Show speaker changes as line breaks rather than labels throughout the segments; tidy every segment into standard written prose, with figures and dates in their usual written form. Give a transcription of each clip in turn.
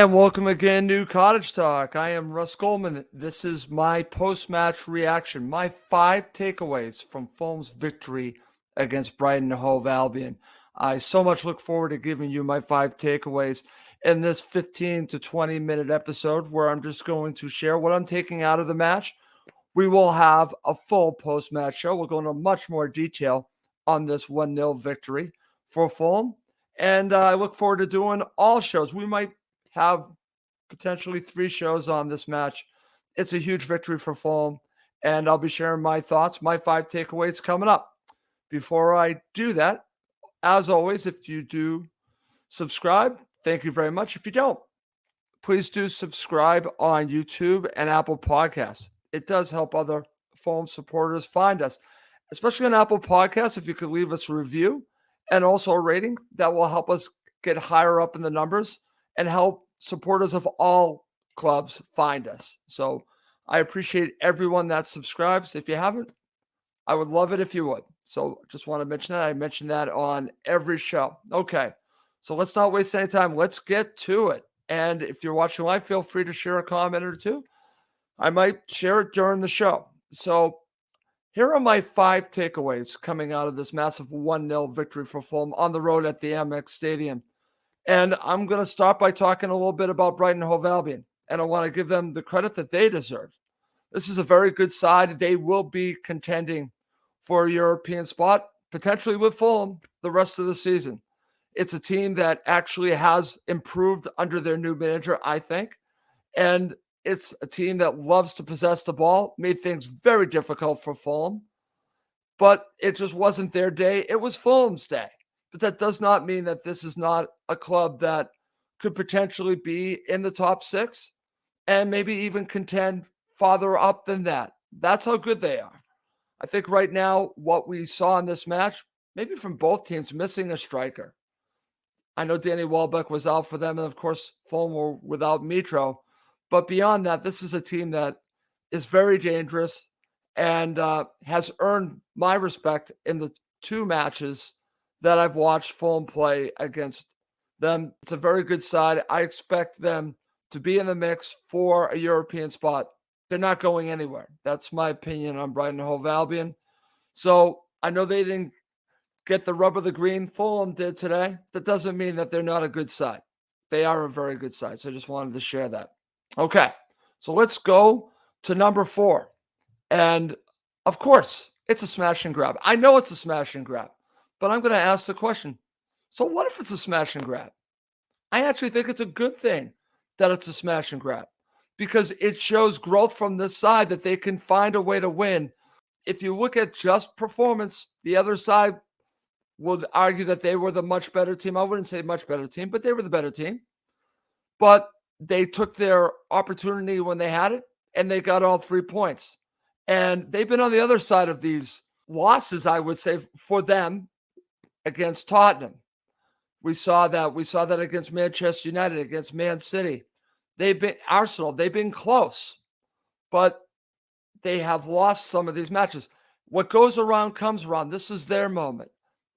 And welcome again to Cottage Talk. I am Russ Goldman. This is my post-match reaction, my 5 takeaways from Fulham's victory against Brighton and Hove Albion. I so much look forward to giving you my 5 takeaways in this 15 to 20 minute episode where I'm just going to share what I'm taking out of the match. We will have a full post-match show. We'll go into much more detail on this 1-0 victory for Fulham. And I look forward to doing all shows. We might have potentially 3 shows on this match. It's a huge victory for Fulham, and I'll be sharing my thoughts, my 5 takeaways coming up. Before I do that, as always, if you do subscribe, thank you very much. If you don't, please do subscribe on YouTube and Apple Podcasts. It does help other Fulham supporters find us, especially on Apple Podcasts. If you could leave us a review and also a rating, that will help us get higher up in the numbers and help supporters of all clubs find us. So I appreciate everyone that subscribes. If you haven't, I would love it if you would. So just want to mention that. I mention that on every show. Okay, so let's not waste any time. Let's get to it. And if you're watching live, feel free to share a comment or two. I might share it during the show. So here are my 5 takeaways coming out of this massive 1-0 victory for Fulham on the road at the Amex Stadium. And I'm going to start by talking a little bit about Brighton Hove Albion, and I want to give them the credit that they deserve. This is a very good side. They will be contending for a European spot, potentially with Fulham, the rest of the season. It's a team that actually has improved under their new manager, I think. And it's a team that loves to possess the ball, made things very difficult for Fulham. But it just wasn't their day. It was Fulham's day. But that does not mean that this is not a club that could potentially be in the top 6 and maybe even contend farther up than that. That's how good they are. I think right now what we saw in this match, maybe from both teams, missing a striker. I know Danny Welbeck was out for them, and of course Fulham were without Mitro. But beyond that, this is a team that is very dangerous and has earned my respect in the 2 matches that I've watched Fulham play against them. It's a very good side. I expect them to be in the mix for a European spot. They're not going anywhere. That's my opinion on Brighton Hove Albion. So I know they didn't get the rub of the green. Fulham did today. That doesn't mean that they're not a good side. They are a very good side. So I just wanted to share that. Okay, so let's go to number 4. And of course, it's a smash and grab. I know it's a smash and grab. But I'm going to ask the question, so what if it's a smash and grab? I actually think it's a good thing that it's a smash and grab because it shows growth from this side that they can find a way to win. If you look at just performance, the other side would argue that they were the much better team. I wouldn't say much better team, but they were the better team. But they took their opportunity when they had it, and they got all 3 points. And they've been on the other side of these losses, I would say, for them, against Tottenham. We saw that against Manchester United, against Man City. Arsenal, they've been close, but they have lost some of these matches. What goes around comes around. This is their moment.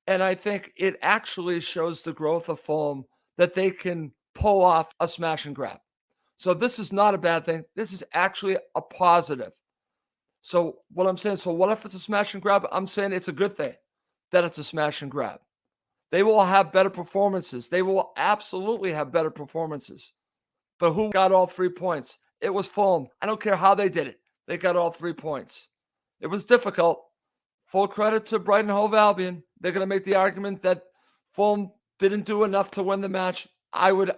And I think it actually shows the growth of Fulham that they can pull off a smash and grab. So this is not a bad thing. This is actually a positive. So what I'm saying, so what if it's a smash and grab? I'm saying it's a good thing that it's a smash and grab. They will have better performances. They will absolutely have better performances. But who got all 3 points? It was Fulham. I don't care how they did it. They got all 3 points. It was difficult. Full credit to Brighton Hove Albion. They're going to make the argument that Fulham didn't do enough to win the match. I would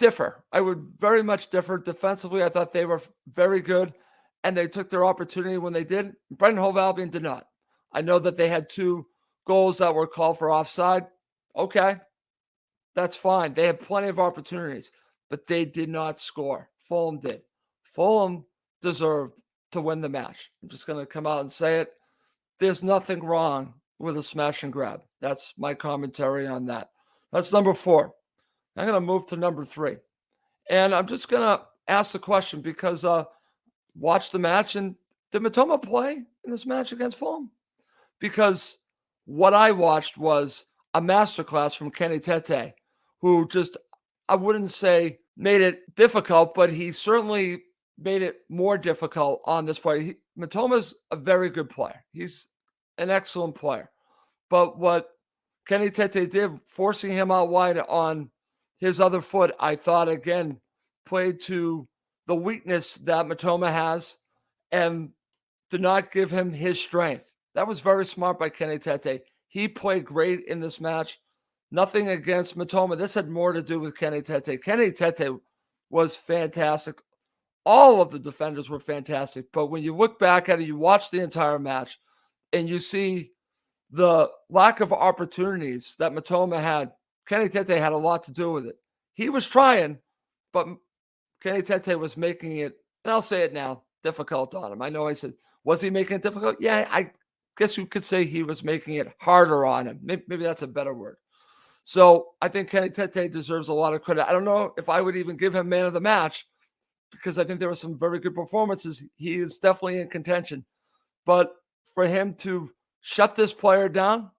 differ. I would very much differ. Defensively, I thought they were very good, and they took their opportunity when they did. Brighton Hove Albion did not. I know that they had 2 goals that were called for offside. Okay, that's fine. They had plenty of opportunities, but they did not score. Fulham did. Fulham deserved to win the match. I'm just going to come out and say it. There's nothing wrong with a smash and grab. That's my commentary on that. That's number 4. I'm going to move to number 3. And I'm just going to ask the question because watch the match, and did Mitoma play in this match against Fulham? Because what I watched was a masterclass from Kenny Tete, who just, I wouldn't say made it difficult, but he certainly made it more difficult on this player. Mitoma's a very good player. He's an excellent player. But what Kenny Tete did, forcing him out wide on his other foot, I thought, again, played to the weakness that Mitoma has and did not give him his strength. That was very smart by Kenny Tete. He played great in this match. Nothing against Mitoma. This had more to do with Kenny Tete. Kenny Tete was fantastic. All of the defenders were fantastic. But when you look back at it, you watch the entire match, and you see the lack of opportunities that Mitoma had. Kenny Tete had a lot to do with it. He was trying, but Kenny Tete was making it, and I'll say it now, difficult on him. I know I said, was he making it difficult? Yeah, I guess you could say he was making it harder on him. Maybe that's a better word. So I think Kenny Tete deserves a lot of credit. I don't know if I would even give him man of the match because I think there were some very good performances. He is definitely in contention. But for him to shut this player down,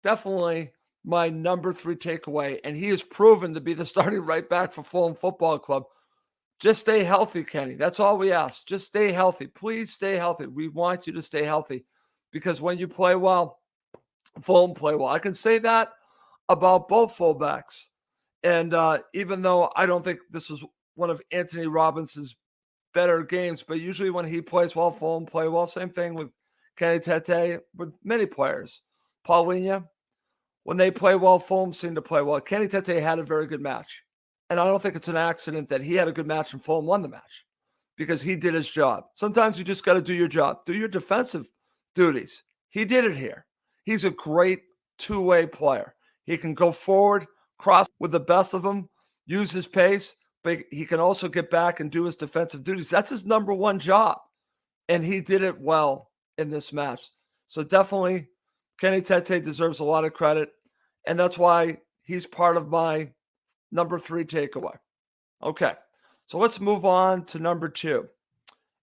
definitely my number 3 takeaway. And he is proven to be the starting right back for Fulham Football Club. Just stay healthy, Kenny. That's all we ask. Just stay healthy. Please stay healthy. We want you to stay healthy because when you play well, Fulham play well. I can say that about both fullbacks. And even though I don't think this was one of Anthony Robinson's better games, but usually when he plays well, Fulham play well. Same thing with Kenny Tete, with many players. Paulinho, when they play well, Fulham seem to play well. Kenny Tete had a very good match. And I don't think it's an accident that he had a good match and Fulham won the match because he did his job. Sometimes you just got to do your job. Do your defensive duties. He did it here. He's a great two-way player. He can go forward, cross with the best of them, use his pace, but he can also get back and do his defensive duties. That's his number 1 job. And he did it well in this match. So definitely Kenny Tete deserves a lot of credit. And that's why he's part of my number 3 takeaway. Okay, so let's move on to number 2.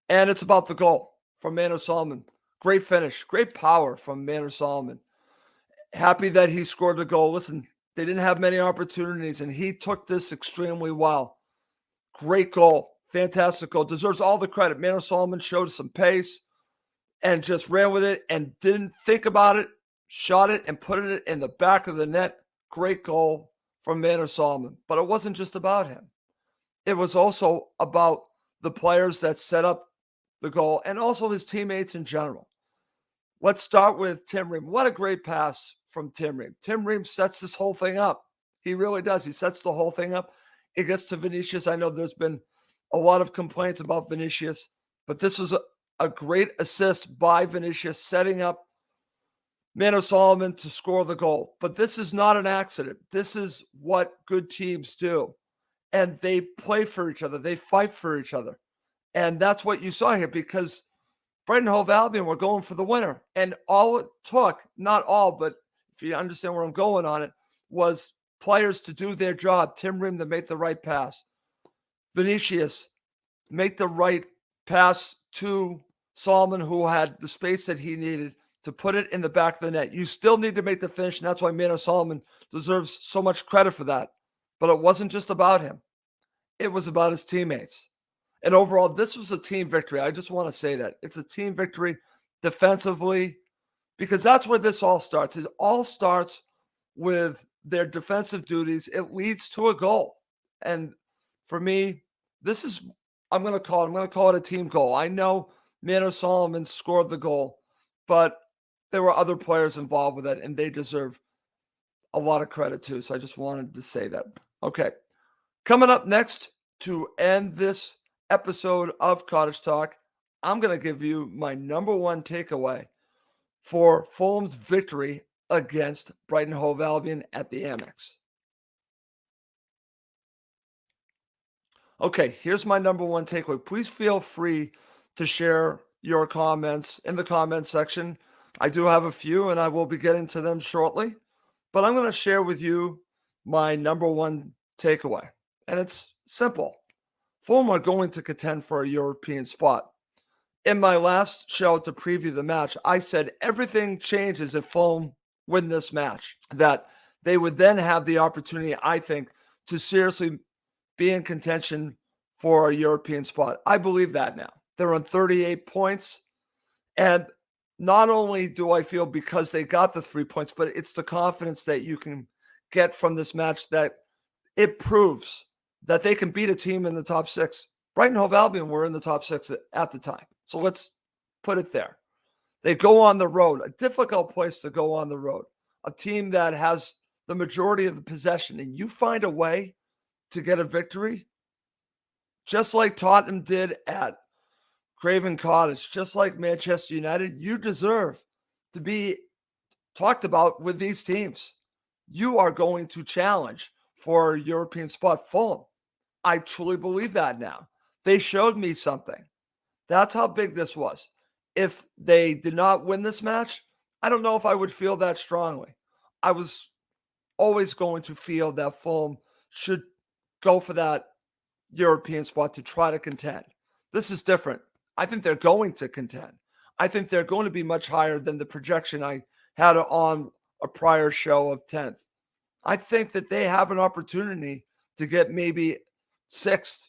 And it's about the goal from Manor Solomon. Great finish, great power from Manor Solomon. Happy that he scored the goal. Listen, they didn't have many opportunities, and he took this extremely well. Great goal. Fantastic goal. Deserves all the credit. Manor Solomon showed some pace and just ran with it and didn't think about it, shot it, and put it in the back of the net. Great goal from Manor Solomon. But it wasn't just about him. It was also about the players that set up the goal and also his teammates in general. Let's start with Tim Ream. What a great pass from Tim Ream. Tim Ream sets this whole thing up. He really does. He sets the whole thing up. It gets to Vinicius. I know there's been a lot of complaints about Vinicius, but this was a great assist by Vinicius setting up Manor Solomon to score the goal. But this is not an accident. This is what good teams do. And they play for each other. They fight for each other. And that's what you saw here because Brighton Hove Albion were going for the winner. And all it took, not all, but if you understand where I'm going on it, was players to do their job. Tim Ream to make the right pass. Vinicius make the right pass to Solomon, who had the space that he needed to put it in the back of the net. You still need to make the finish, and that's why Manor Solomon deserves so much credit for that. But it wasn't just about him. It was about his teammates. And overall, this was a team victory. I just want to say that. It's a team victory defensively because that's where this all starts. It all starts with their defensive duties. It leads to a goal. And for me, this is, I'm going to call it a team goal. I know Manor Solomon scored the goal, but there were other players involved with it, and they deserve a lot of credit too. So I just wanted to say that. Okay. Coming up next to end this episode of Cottage Talk, I'm going to give you my number 1 takeaway for Fulham's victory against Brighton Hove Albion at the Amex. Okay, here's my number 1 takeaway. Please feel free to share your comments in the comments section. I do have a few, and I will be getting to them shortly. But I'm going to share with you my number 1 takeaway. And it's simple. Fulham are going to contend for a European spot. In my last show to preview the match, I said everything changes if Fulham win this match. That they would then have the opportunity, I think, to seriously be in contention for a European spot. I believe that now. They're on 38 points. And not only do I feel because they got the 3 points, but it's the confidence that you can get from this match that it proves that they can beat a team in the top 6. Brighton Hove Albion were in the top 6 at the time. So let's put it there. They go on the road, a difficult place to go on the road, a team that has the majority of the possession, and you find a way to get a victory, just like Tottenham did at Craven Cottage, just like Manchester United. You deserve to be talked about with these teams. You are going to challenge for a European spot. Fulham, I truly believe that now. They showed me something. That's how big this was. If they did not win this match, I don't know if I would feel that strongly. I was always going to feel that Fulham should go for that European spot to try to contend. This is different. I think they're going to contend. I think they're going to be much higher than the projection I had on a prior show of 10th. I think that they have an opportunity to get maybe 6th.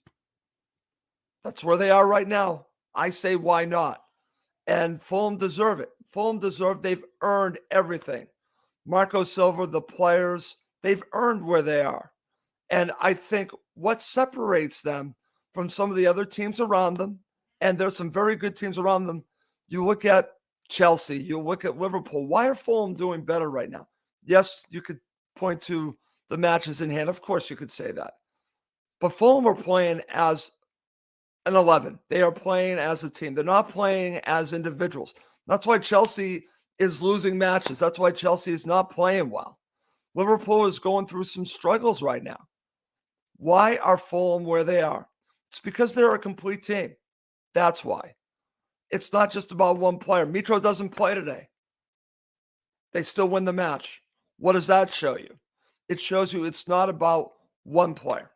That's where they are right now. I say, why not? And Fulham deserve it. Fulham deserve. They've earned everything. Marco Silva, the players, they've earned where they are. And I think what separates them from some of the other teams around them, and there's some very good teams around them. You look at Chelsea, you look at Liverpool. Why are Fulham doing better right now? Yes, you could point to the matches in hand. Of course, you could say that. But Fulham are playing as an 11. They are playing as a team. They're not playing as individuals. That's why Chelsea is losing matches. That's why Chelsea is not playing well. Liverpool is going through some struggles right now. Why are Fulham where they are? It's because they're a complete team. That's why. It's not just about one player. Mitro doesn't play today. They still win the match. What does that show you? It shows you it's not about one player.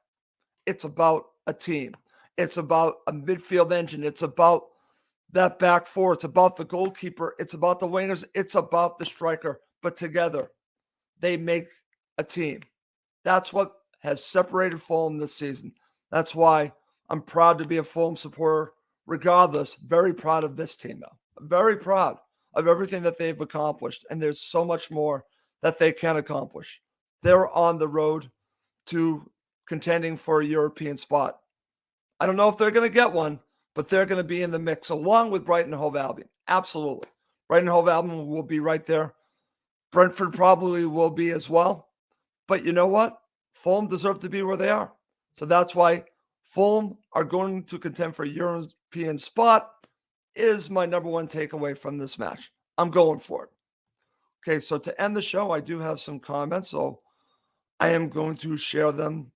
It's about a team. It's about a midfield engine. It's about that back four. It's about the goalkeeper. It's about the wingers. It's about the striker. But together, they make a team. That's what has separated Fulham this season. That's why I'm proud to be a Fulham supporter. Regardless, very proud of this team, though. Very proud of everything that they've accomplished. And there's so much more that they can accomplish. They're on the road to contending for a European spot. I don't know if they're going to get one, but they're going to be in the mix along with Brighton and Hove Albion. Absolutely. Brighton and Hove Albion will be right there. Brentford probably will be as well. But you know what? Fulham deserve to be where they are. So that's why Fulham are going to contend for a European spot is my number one takeaway from this match. I'm going for it. Okay, so to end the show, I do have some comments, so I am going to share them.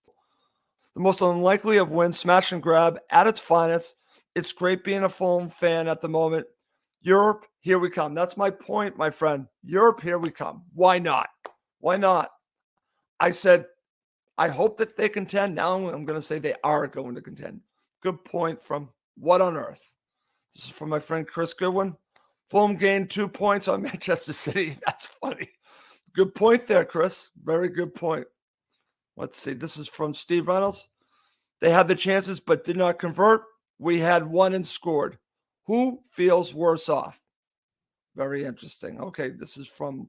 The most unlikely of wins, smash and grab at its finest. It's great being a Fulham fan at the moment. Europe, here we come. That's my point, my friend. Europe, here we come. Why not? Why not? I said, I hope that they contend. Now I'm going to say they are going to contend. Good point from What on Earth? This is from my friend Chris Goodwin. Fulham gained 2 points on Manchester City. That's funny. Good point there, Chris. Very good point. Let's see. This is from Steve Reynolds. They had the chances but did not convert. We had one and scored. Who feels worse off? Very interesting. Okay, this is from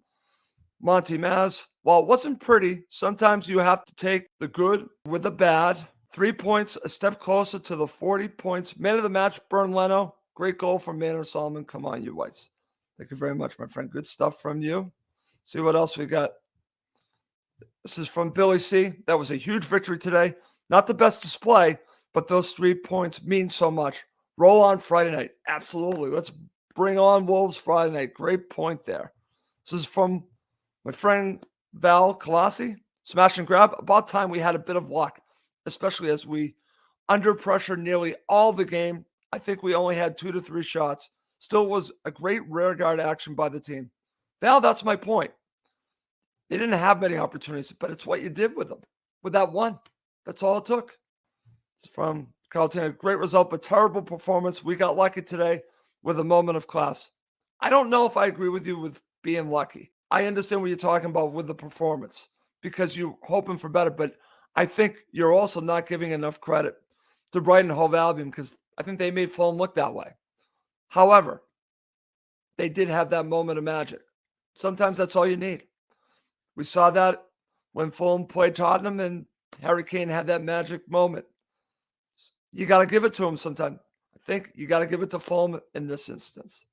Monty Maz. While it wasn't pretty, sometimes you have to take the good with the bad. 3 points, a step closer to the 40 points. Man of the match, Bern Leno. Great goal from Manor Solomon. Come on, you whites. Thank you very much, my friend. Good stuff from you. See what else we got. This is from Billy C. That was a huge victory today. Not the best display, but those 3 points mean so much. Roll on Friday night. Absolutely. Let's bring on Wolves Friday night. Great point there. This is from my friend Val Colossi. Smash and grab. About time we had a bit of luck, especially as we under pressure nearly all the game. I think we only had 2 to 3 shots. Still was a great rear guard action by the team. Val, that's my point. They didn't have many opportunities, but it's what you did with them. With that one. That's all it took. It's from Carlton. A great result, but terrible performance. We got lucky today with a moment of class. I don't know if I agree with you with being lucky. I understand what you're talking about with the performance because you're hoping for better, but I think you're also not giving enough credit to Brighton Hove Albion because I think they made Fulham look that way. However, they did have that moment of magic. Sometimes that's all you need. We saw that when Fulham played Tottenham and Harry Kane had that magic moment. You got to give it to him sometime. I think you got to give it to Fulham in this instance.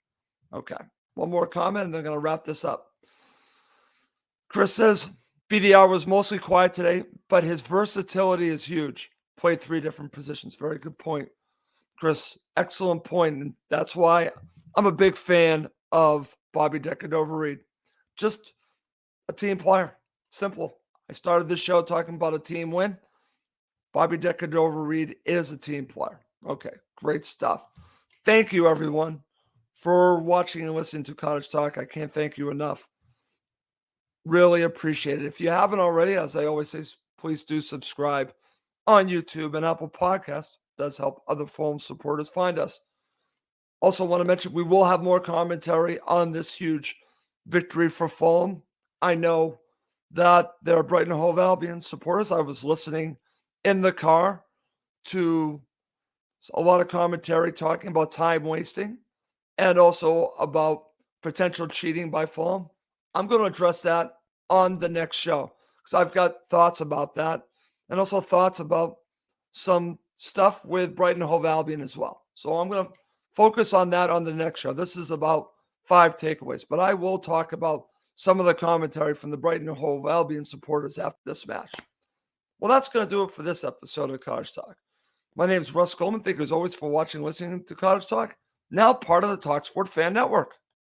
Okay. One more comment and they're going to wrap this up. Chris says, BDR was mostly quiet today, but his versatility is huge. Played 3 different positions. Very good point, Chris. Excellent point. And that's why I'm a big fan of Bobby Decordova-Reid. Just a team player. Simple. I started this show talking about a team win. Bobby Decordova-Reid is a team player. Okay, great stuff. Thank you, everyone, for watching and listening to Cottage Talk. I can't thank you enough. Really appreciate it. If you haven't already, as I always say, please do subscribe on YouTube and Apple Podcasts. It does help other Fulham supporters find us. Also want to mention we will have more commentary on this huge victory for Fulham. I know that there are Brighton and Hove Albion supporters. I was listening in the car to a lot of commentary talking about time wasting and also about potential cheating by Fulham. I'm going to address that on the next show because I've got thoughts about that and also thoughts about some stuff with Brighton and Hove Albion as well. So I'm going to focus on that on the next show. This is about 5 takeaways, but I will talk about some of the commentary from the Brighton and Hove Albion supporters after this match. Well, that's going to do it for this episode of Cottage Talk. My name is Russ Goldman. Thank you as always for watching and listening to Cottage Talk, now part of the talkSPORT Fan Network.